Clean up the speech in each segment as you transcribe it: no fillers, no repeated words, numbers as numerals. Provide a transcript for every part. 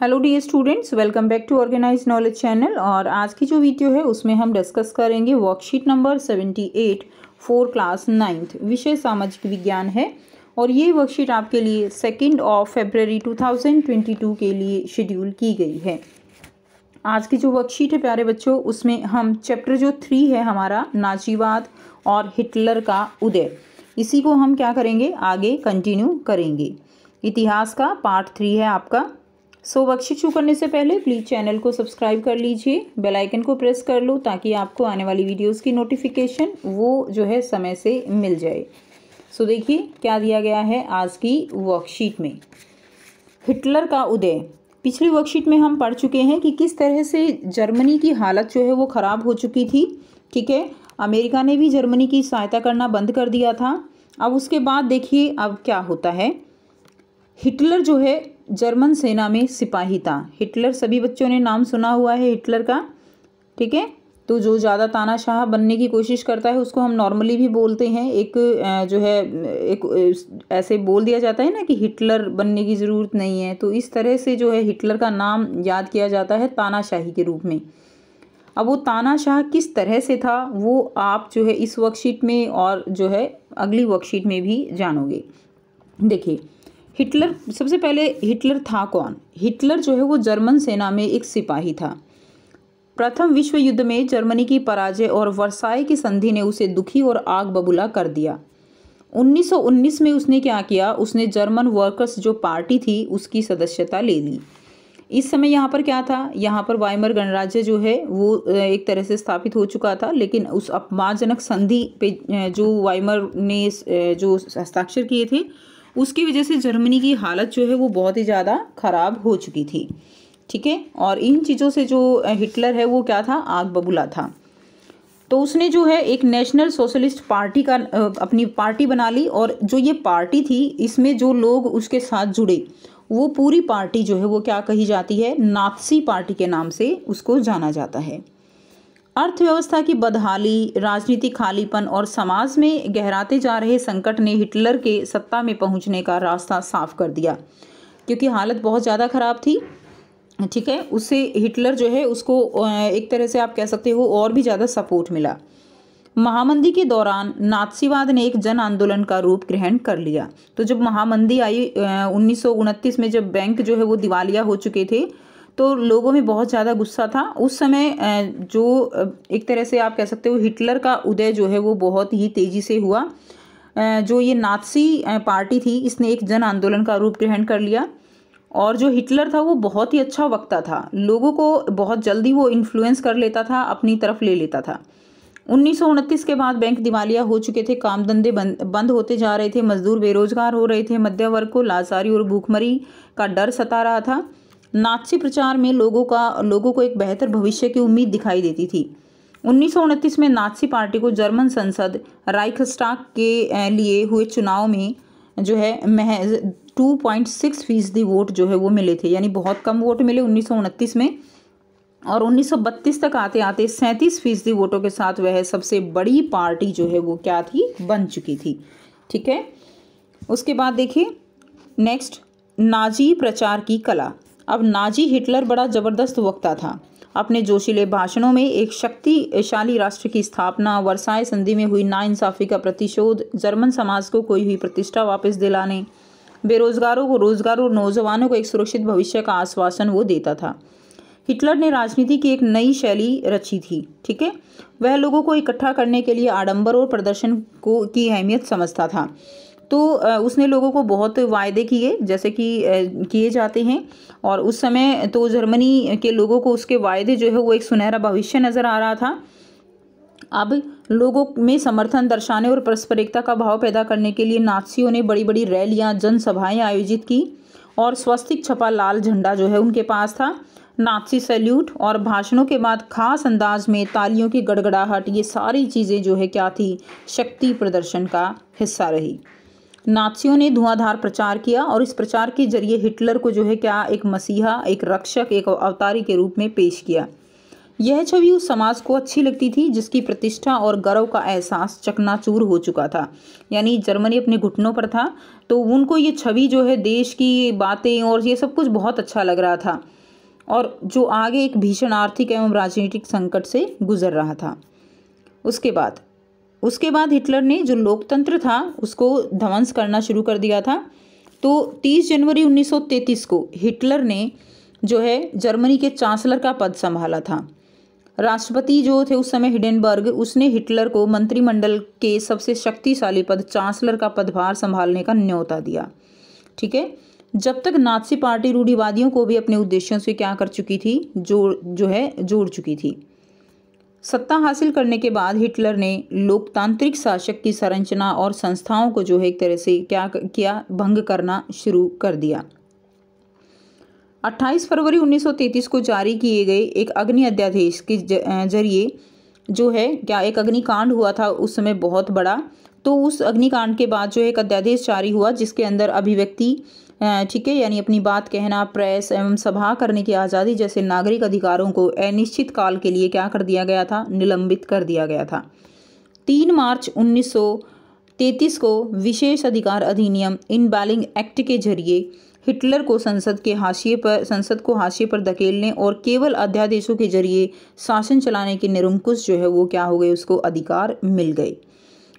Hello dear students, welcome back to organize knowledge channel. और आज की जो वीडियो है उसमें हम डिस्कस करेंगे worksheet number 78 for class 9th। विषय सामाजिक विज्ञान है और ये वर्कशीट आपके लिए 2 फरवरी 2022 के लिए शेड्यूल की गई है। आज की जो वर्कशीट है प्यारे बच्चों, उसमें हम चैप्टर जो 3 है हमारा नाजीवाद और हिटलर का उदय, इसी को हम क्या करेंगे, आगे कंटिन्यू करेंगे। इतिहास का पार्ट 3 है आपका। वर्कशीट शुरू करने से पहले प्लीज़ चैनल को सब्सक्राइब कर लीजिए, बेल आइकन को प्रेस कर लो ताकि आपको आने वाली वीडियोस की नोटिफिकेशन वो जो है समय से मिल जाए। देखिए क्या दिया गया है आज की वर्कशीट में। हिटलर का उदय। पिछली वर्कशीट में हम पढ़ चुके हैं कि किस तरह से जर्मनी की हालत जो है वो ख़राब हो चुकी थी। ठीक है, अमेरिका ने भी जर्मनी की सहायता करना बंद कर दिया था। अब उसके बाद देखिए अब क्या होता है। हिटलर जो है जर्मन सेना में सिपाही था। हिटलर सभी बच्चों ने नाम सुना हुआ है हिटलर का। ठीक है, तो जो ज़्यादा तानाशाह बनने की कोशिश करता है उसको हम नॉर्मली भी बोलते हैं, एक जो है एक ऐसे बोल दिया जाता है ना कि हिटलर बनने की ज़रूरत नहीं है। तो इस तरह से जो है हिटलर का नाम याद किया जाता है तानाशाही के रूप में। अब वो तानाशाह किस तरह से था वो आप जो है इस वर्कशीट में और जो है अगली वर्कशीट में भी जानोगे। देखिए हिटलर, सबसे पहले हिटलर था कौन। हिटलर जो है वो जर्मन सेना में एक सिपाही था। प्रथम विश्व युद्ध में जर्मनी की पराजय और वर्साई की संधि ने उसे दुखी और आग बबूला कर दिया। 1919 में उसने क्या किया, उसने जर्मन वर्कर्स जो पार्टी थी उसकी सदस्यता ले ली। इस समय यहाँ पर क्या था, यहाँ पर वाइमर गणराज्य जो है वो एक तरह से स्थापित हो चुका था, लेकिन उस अपमानजनक संधि पे जो वाइमर ने जो हस्ताक्षर किए थे उसकी वजह से जर्मनी की हालत जो है वो बहुत ही ज़्यादा ख़राब हो चुकी थी। ठीक है, और इन चीज़ों से जो हिटलर है वो क्या था, आग बबूला था। तो उसने जो है एक नेशनल सोशलिस्ट पार्टी का अपनी पार्टी बना ली, और जो ये पार्टी थी इसमें जो लोग उसके साथ जुड़े वो पूरी पार्टी जो है वो क्या कही जाती है, नात्सी पार्टी के नाम से उसको जाना जाता है। अर्थव्यवस्था की बदहाली, राजनीतिक खालीपन और समाज में गहराते जा रहे संकट ने हिटलर के सत्ता में पहुंचने का रास्ता साफ कर दिया, क्योंकि हालत बहुत ज़्यादा ख़राब थी। ठीक है, उससे हिटलर जो है उसको एक तरह से आप कह सकते हो और भी ज़्यादा सपोर्ट मिला। महामंदी के दौरान नात्सीवाद ने एक जन आंदोलन का रूप ग्रहण कर लिया। तो जब महामंदी आई 1929 में, जब बैंक जो है वो दिवालिया हो चुके थे, तो लोगों में बहुत ज़्यादा गुस्सा था। उस समय जो एक तरह से आप कह सकते हो हिटलर का उदय जो है वो बहुत ही तेज़ी से हुआ। जो ये नात्सी पार्टी थी इसने एक जन आंदोलन का रूप ग्रहण कर लिया, और जो हिटलर था वो बहुत ही अच्छा वक्ता था, लोगों को बहुत जल्दी वो इन्फ्लुएंस कर लेता था, अपनी तरफ ले लेता था। 1929 के बाद बैंक दिवालिया हो चुके थे, काम धंधे बंद होते जा रहे थे, मजदूर बेरोजगार हो रहे थे, मध्य वर्ग को लाचारी और भूखमरी का डर सता रहा था। नात्सी प्रचार में लोगों को एक बेहतर भविष्य की उम्मीद दिखाई देती थी। 1929 में नात्सी पार्टी को जर्मन संसद राइखस्टाग के लिए हुए चुनाव में जो है महज 2.6% वोट जो है वो मिले थे, यानी बहुत कम वोट मिले 1929 में। और 1932 तक आते आते 37% वोटों के साथ वह सबसे बड़ी पार्टी जो है वो क्या थी, बन चुकी थी। ठीक है, उसके बाद देखिए नेक्स्ट, नाजी प्रचार की कला। अब नाजी हिटलर बड़ा ज़बरदस्त वक्ता था। अपने जोशीले भाषणों में एक शक्तिशाली राष्ट्र की स्थापना, वर्साई संधि में हुई नाइंसाफ़ी का प्रतिशोध, जर्मन समाज को खोई हुई प्रतिष्ठा वापस दिलाने, बेरोजगारों को रोजगार और नौजवानों को एक सुरक्षित भविष्य का आश्वासन वो देता था। हिटलर ने राजनीति की एक नई शैली रची थी। ठीक है, वह लोगों को इकट्ठा करने के लिए आडंबर और प्रदर्शन की अहमियत समझता था। तो उसने लोगों को बहुत वायदे किए, जैसे कि किए जाते हैं, और उस समय तो जर्मनी के लोगों को उसके वायदे जो है वो एक सुनहरा भविष्य नज़र आ रहा था। अब लोगों में समर्थन दर्शाने और परस्पर एकता का भाव पैदा करने के लिए नात्सियों ने बड़ी बड़ी रैलियां, जनसभाएं आयोजित की, और स्वस्तिक छपा लाल झंडा जो है उनके पास था। नात्सी सैल्यूट और भाषणों के बाद खास अंदाज में तालियों की गड़गड़ाहट, ये सारी चीज़ें जो है क्या थी, शक्ति प्रदर्शन का हिस्सा रही। नात्सियों ने धुआंधार प्रचार किया, और इस प्रचार के जरिए हिटलर को जो है क्या, एक मसीहा, एक रक्षक, एक अवतारी के रूप में पेश किया। यह छवि उस समाज को अच्छी लगती थी जिसकी प्रतिष्ठा और गर्व का एहसास चकनाचूर हो चुका था। यानी जर्मनी अपने घुटनों पर था, तो उनको ये छवि जो है देश की बातें और ये सब कुछ बहुत अच्छा लग रहा था, और जो आगे एक भीषण आर्थिक एवं राजनीतिक संकट से गुजर रहा था। उसके बाद हिटलर ने जो लोकतंत्र था उसको ध्वंस करना शुरू कर दिया था। तो 30 जनवरी 1933 को हिटलर ने जो है जर्मनी के चांसलर का पद संभाला था। राष्ट्रपति जो थे उस समय हिडेनबर्ग, उसने हिटलर को मंत्रिमंडल के सबसे शक्तिशाली पद चांसलर का पदभार संभालने का न्योता दिया। ठीक है, जब तक नाज़ी पार्टी रूढ़िवादियों को भी अपने उद्देश्यों से क्या कर चुकी थी, जोड़ चुकी थी। सत्ता हासिल करने के बाद हिटलर ने लोकतांत्रिक शासक की संरचना और संस्थाओं को जो है एक तरह से क्या किया, भंग करना शुरू कर दिया। 28 फरवरी 1933 को जारी किए गए एक अग्नि अध्यादेश के जरिए जो है क्या एक अग्निकांड हुआ था उस समय बहुत बड़ा। तो उस अग्निकांड के बाद जो एक अध्यादेश जारी हुआ जिसके अंदर अभिव्यक्ति, ठीक है, यानी अपनी बात कहना, प्रेस एवं सभा करने की आज़ादी जैसे नागरिक अधिकारों को अनिश्चित काल के लिए क्या कर दिया गया था, निलंबित कर दिया गया था। 3 मार्च 1933 को विशेष अधिकार अधिनियम इनबैलिंग एक्ट के जरिए हिटलर को संसद को हाशिए पर धकेलने और केवल अध्यादेशों के जरिए शासन चलाने के निरंकुश जो है वो क्या हो गए, उसको अधिकार मिल गए।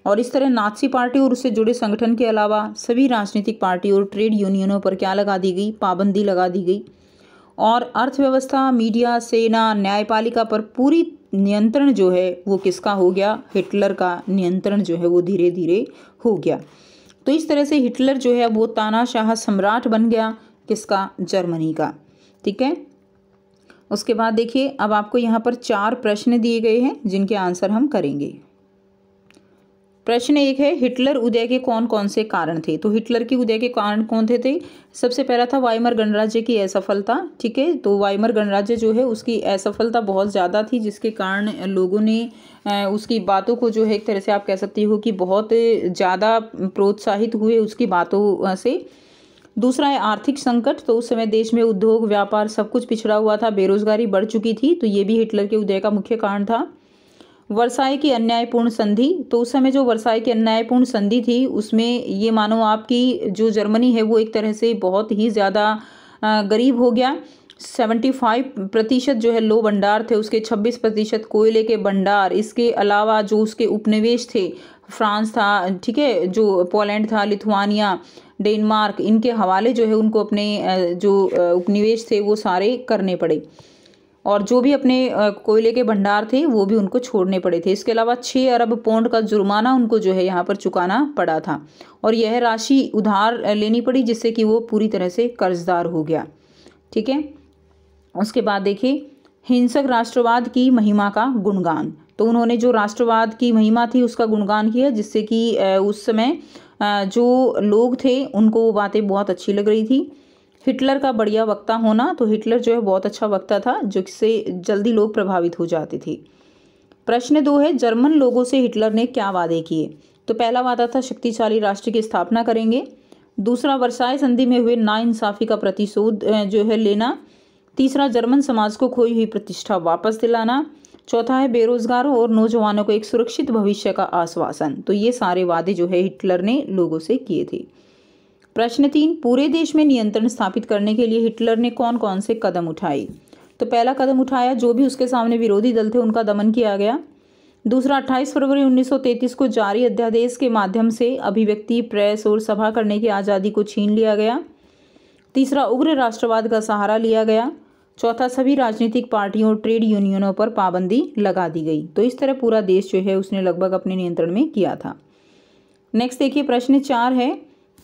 और इस तरह नाज़ी पार्टी और उससे जुड़े संगठन के अलावा सभी राजनीतिक पार्टी और ट्रेड यूनियनों पर क्या लगा दी गई, पाबंदी लगा दी गई। और अर्थव्यवस्था, मीडिया, सेना, न्यायपालिका पर पूरी नियंत्रण जो है वो किसका हो गया, हिटलर का नियंत्रण जो है वो धीरे धीरे हो गया। तो इस तरह से हिटलर जो है वो तानाशाह सम्राट बन गया, किसका, जर्मनी का। ठीक है, उसके बाद देखिए अब आपको यहाँ पर 4 प्रश्न दिए गए हैं जिनके आंसर हम करेंगे। प्रश्न 1 है, हिटलर उदय के कौन कौन से कारण थे। तो हिटलर के उदय के कारण कौन थे? सबसे पहला था वाइमर गणराज्य की असफलता। ठीक है, तो वाइमर गणराज्य जो है उसकी असफलता बहुत ज़्यादा थी जिसके कारण लोगों ने उसकी बातों को जो है एक तरह से आप कह सकती हो कि बहुत ज़्यादा प्रोत्साहित हुए उसकी बातों से। दूसरा है आर्थिक संकट। तो उस समय देश में उद्योग, व्यापार सब कुछ पिछड़ा हुआ था, बेरोजगारी बढ़ चुकी थी, तो ये भी हिटलर के उदय का मुख्य कारण था। वर्साई की अन्यायपूर्ण संधि। तो उस समय जो वर्साई की अन्यायपूर्ण संधि थी उसमें ये मानो आपकी जो जर्मनी है वो एक तरह से बहुत ही ज़्यादा गरीब हो गया। 75% जो है लो भंडार थे, उसके 26% कोयले के भंडार, इसके अलावा जो उसके उपनिवेश थे, फ्रांस था, ठीक है, जो पोलैंड था, लिथुआनिया, डेनमार्क, इनके हवाले जो है उनको अपने जो उपनिवेश थे वो सारे करने पड़े, और जो भी अपने कोयले के भंडार थे वो भी उनको छोड़ने पड़े थे। इसके अलावा 6 अरब पौंड का जुर्माना उनको जो है यहाँ पर चुकाना पड़ा था, और यह राशि उधार लेनी पड़ी जिससे कि वो पूरी तरह से कर्जदार हो गया। ठीक है, उसके बाद देखिए हिंसक राष्ट्रवाद की महिमा का गुणगान। तो उन्होंने जो राष्ट्रवाद की महिमा थी उसका गुणगान किया जिससे कि उस समय जो लोग थे उनको वो बातें बहुत अच्छी लग रही थी। हिटलर का बढ़िया वक्ता होना। तो हिटलर जो है बहुत अच्छा वक्ता था जिससे जल्दी लोग प्रभावित हो जाते थे। प्रश्न 2 है, जर्मन लोगों से हिटलर ने क्या वादे किए। तो पहला वादा था शक्तिशाली राष्ट्र की स्थापना करेंगे। दूसरा, वर्साई संधि में हुए नाइंसाफी का प्रतिशोध जो है लेना। तीसरा, जर्मन समाज को खोई हुई प्रतिष्ठा वापस दिलाना। चौथा है बेरोजगारों और नौजवानों को एक सुरक्षित भविष्य का आश्वासन। तो ये सारे वादे जो है हिटलर ने लोगों से किए थे। प्रश्न 3, पूरे देश में नियंत्रण स्थापित करने के लिए हिटलर ने कौन कौन से कदम उठाए। तो पहला कदम उठाया, जो भी उसके सामने विरोधी दल थे उनका दमन किया गया। दूसरा, 28 फरवरी 1933 को जारी अध्यादेश के माध्यम से अभिव्यक्ति, प्रेस और सभा करने की आज़ादी को छीन लिया गया। तीसरा, उग्र राष्ट्रवाद का सहारा लिया गया। चौथा, सभी राजनीतिक पार्टियों और ट्रेड यूनियनों पर पाबंदी लगा दी गई। तो इस तरह पूरा देश जो है उसने लगभग अपने नियंत्रण में किया था। नेक्स्ट देखिए प्रश्न 4 है,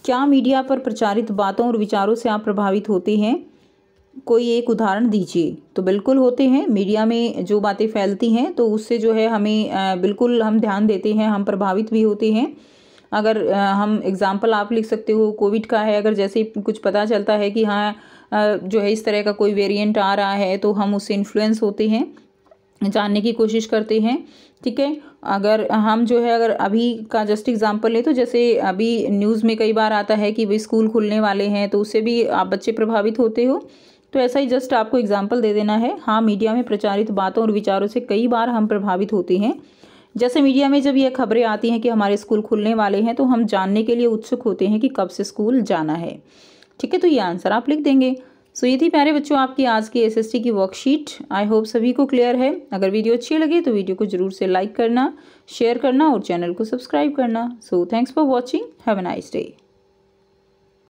क्या मीडिया पर प्रचारित बातों और विचारों से आप प्रभावित होते हैं? कोई एक उदाहरण दीजिए। तो बिल्कुल होते हैं, मीडिया में जो बातें फैलती हैं तो उससे जो है हमें बिल्कुल हम ध्यान देते हैं, हम प्रभावित भी होते हैं। अगर हम एग्जाम्पल आप लिख सकते हो, कोविड का है, अगर जैसे कुछ पता चलता है कि हाँ जो है इस तरह का कोई वेरिएंट आ रहा है तो हम उससे इन्फ्लुएंस होते हैं, जानने की कोशिश करते हैं। ठीक है, अगर हम जो है अगर अभी का जस्ट एग्जांपल ले तो जैसे अभी न्यूज़ में कई बार आता है कि भाई स्कूल खुलने वाले हैं तो उससे भी आप बच्चे प्रभावित होते हो। तो ऐसा ही जस्ट आपको एग्जाम्पल दे देना है। हाँ, मीडिया में प्रचारित बातों और विचारों से कई बार हम प्रभावित होते हैं। जैसे मीडिया में जब यह खबरें आती हैं कि हमारे स्कूल खुलने वाले हैं, तो हम जानने के लिए उत्सुक होते हैं कि कब से स्कूल जाना है। ठीक है, तो ये आंसर आप लिख देंगे। सो ये थी प्यारे बच्चों आपकी आज की एसएसटी की वर्कशीट। आई होप सभी को क्लियर है। अगर वीडियो अच्छी लगे तो वीडियो को जरूर से लाइक करना, शेयर करना और चैनल को सब्सक्राइब करना। So thanks for watching, have a nice day.